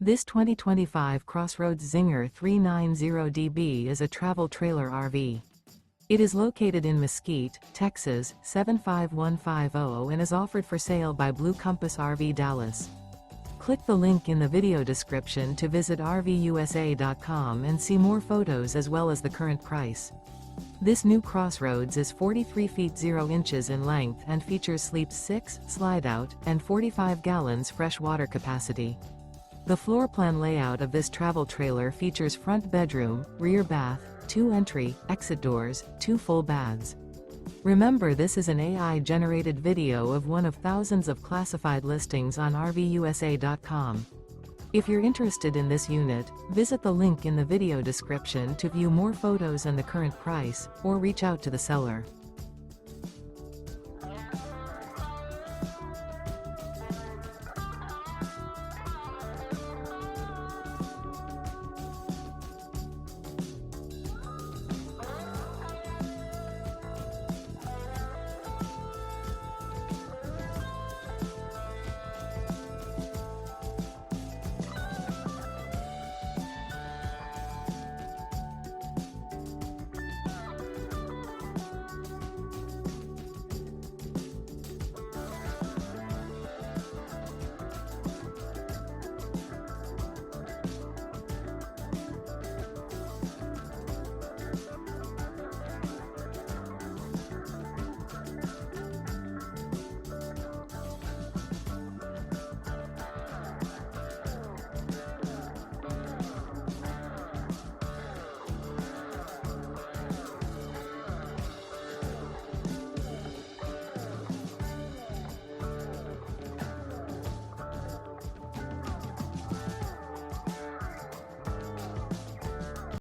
This 2025 CrossRoads Zinger 390DB is a travel trailer RV. It is located in Mesquite, Texas, 75150 and is offered for sale by Blue Compass RV Dallas. Click the link in the video description to visit RVUSA.com and see more photos as well as the current price. This new CrossRoads is 43 feet 0 inches in length and features sleep 6, Slideout, and 45 gallons fresh water capacity. The floor plan layout of this travel trailer features front bedroom, rear bath, 2 entry, exit doors, 2 full baths. Remember, this is an AI-generated video of one of thousands of classified listings on RVUSA.com. If you're interested in this unit, visit the link in the video description to view more photos and the current price, or reach out to the seller.